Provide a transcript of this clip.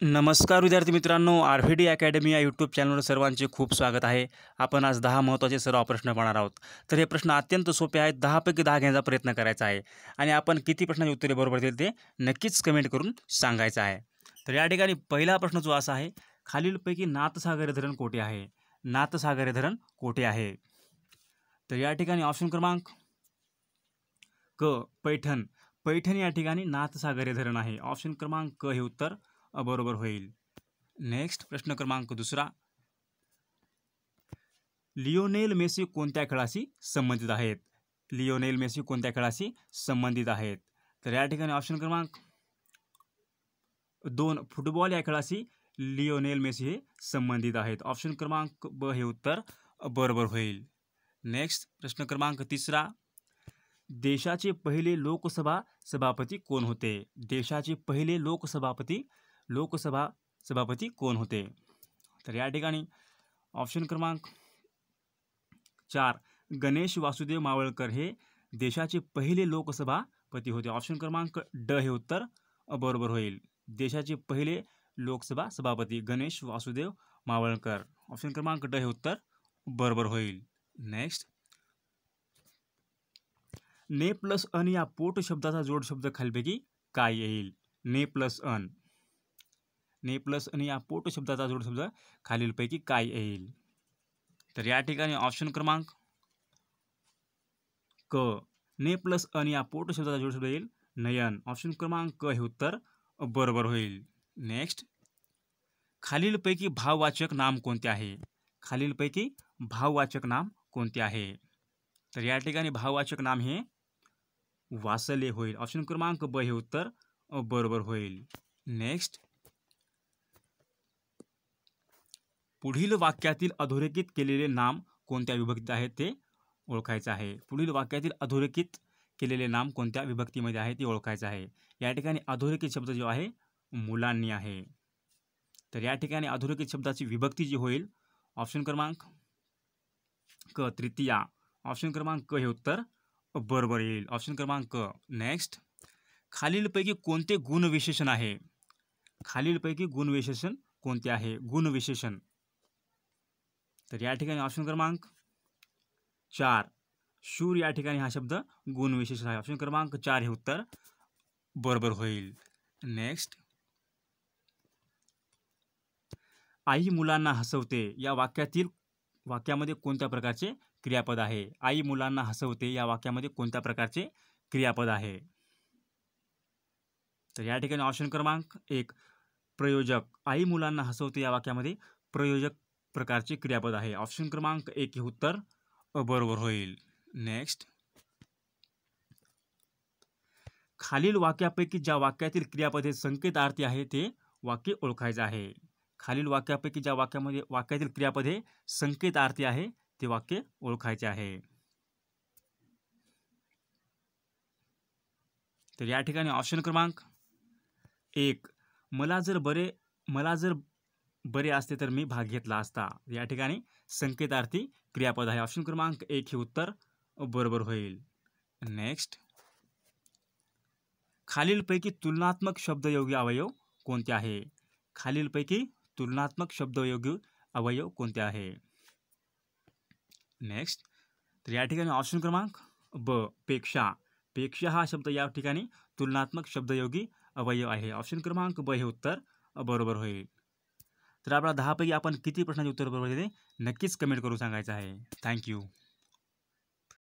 नमस्कार विद्यार्थी मित्रांनो, आर.व्ही.डी. अकॅडमी या यूट्यूब चॅनलवर सर्वांचे खूप स्वागत आहे. आपण आज 10 महत्त्वाचे सराव प्रश्न पाहणार आहोत. तर हे प्रश्न अत्यंत सोपे आहेत. 10 पैकी 10 घेण्याचा प्रयत्न करायचा आहे आणि आपण किती प्रश्नांची उत्तरे बरोबर दिली ते नक्कीच कमेंट करून सांगायचं आहे. तर या ठिकाणी पहिला प्रश्न जो असा आहे, खालीलपैकी नाथसागर धरण कोठे आहे? नाथसागर धरण कोठे आहे? तर या ठिकाणी ऑप्शन क्रमांक क पैठण. पैठण या ठिकाणी नाथसागर धरण आहे. ऑप्शन क्रमांक क हे उत्तर बरोबर होईल. नेक्स्ट प्रश्न क्रमांक दुसरा, लिओनेल मेसी कोणत्या खेळाशी संबंधित आहेत? लिओनेल मेसी कोणत्या खेळाशी संबंधित आहेत? तर या ठिकाणी ऑप्शन क्रमांक 2 फुटबॉल या खेळाशी लिओनेल मेसी हे संबंधित आहेत. ऑप्शन क्रमांक ब हे उत्तर बरोबर होईल. नेक्स्ट प्रश्न क्रमांक तिसरा, देशाचे पहिले लोकसभा सभापती कोण होते? देशाचे पहिले सभापती कोण होते? तर या ठिकाणी ऑप्शन क्रमांक 4 गणेश वासुदेव मावळकर हे देशाचे पहिले लोकसभापती होते. ऑप्शन क्रमांक ड हे उत्तर बरोबर होईल. देशाचे पहिले लोकसभा सभापती गणेश वासुदेव मावळकर. ऑप्शन क्रमांक ड हे उत्तर बरोबर होईल. नेक्स्ट, ने प्लस अन या पोट शब्दाचा जोड शब्द खालीलपैकी काय येईल? ने प्लस अन. ने प्लस अन या पोट शब्दाचा जोड शब्द खालीलपैकी काय येईल? तर या ठिकाणी ऑप्शन क्रमांक क ने प्लस अन या पोट शब्दाचा जोड शब्द येईल नयन. ऑप्शन क्रमांक क हे उत्तर बरोबर होईल. नेक्स्ट, खालीलपैकी भाववाचक नाम कोणते आहे? खालीलपैकी भाववाचक नाम कोणते आहे? तर या ठिकाणी भाववाचक नाम हे वासले होईल. ऑप्शन क्रमांक ब हे उत्तर बरोबर होईल. नेक्स्ट, पुढील वाक्यातील अधोरेखित केलेले नाम कोणत्या विभक्तीत आहे ते ओळखायचं आहे. पुढील वाक्यातील अधोरेखित केलेले नाम कोणत्या विभक्तीमध्ये आहे ते ओळखायचं आहे. या ठिकाणी अधोरेखित शब्द जो आहे मुलांनी आहे. तर या ठिकाणी अधोरेखित शब्दाची विभक्ती जी होईल ऑप्शन क्रमांक क तृतीया. ऑप्शन क्रमांक क हे उत्तर बरोबर येईल. ऑप्शन क्रमांक क. नेक्स्ट, खालीलपैकी कोणते गुणविशेषण आहे? खालीलपैकी गुणविशेषण कोणते आहे? गुणविशेषण. तर या ठिकाणी ऑप्शन क्रमांक 4 शूर या ठिकाणी हा शब्द गुणविशेषण आहे. ऑप्शन क्रमांक 4 हे उत्तर बरोबर होईल. नेक्स्ट, आई मुलांना हसवते या वाक्यामध्ये कोणत्या प्रकारचे क्रियापद आहे? आई मुलांना हसवते या वाक्यामध्ये कोणत्या प्रकारचे क्रियापद आहे? तर या ठिकाणी ऑप्शन क्रमांक 1 प्रयोजक. आई मुलांना हसवते या वाक्यामध्ये प्रयोजक प्रकारचे क्रियापद आहे. ऑप्शन क्रमांक 1 हे उत्तर बरोबर होईल. नेक्स्ट, खालील वाक्यापैकी ज्या वाक्यातील क्रियापद हे संकेतार्थी आहे ते वाक्य ओळखायचे आहे. खालील वाक्यापैकी ज्या वाक्यातील क्रियापद हे संकेतार्थी आहे ते वाक्य ओळखायचे आहे. तर या ठिकाणी ऑप्शन क्रमांक 1 मला जर बरे असते तर मी भाग घेतला असता. या ठिकाणी संकेतार्थी क्रियापद आहे. ऑप्शन क्रमांक 1 हे उत्तर बरोबर होईल. नेक्स्ट, खालीलपैकी तुलनात्मक शब्दयोगी अवयव कोणते आहे? खालीलपैकी तुलनात्मक शब्दयोगी अवयव कोणते आहे? नेक्स्ट, तर या ठिकाणी ऑप्शन क्रमांक ब पेक्षा. पेक्षा हा शब्द या ठिकाणी तुलनात्मक शब्दयोगी अवयव आहे. ऑप्शन क्रमांक ब हे उत्तर बरोबर होईल. तर आपला 10 पैकी आपण किती प्रश्नांची उत्तर बरोबर दिले नक्कीच कमेंट करून सांगायचं आहे. थँक्यू.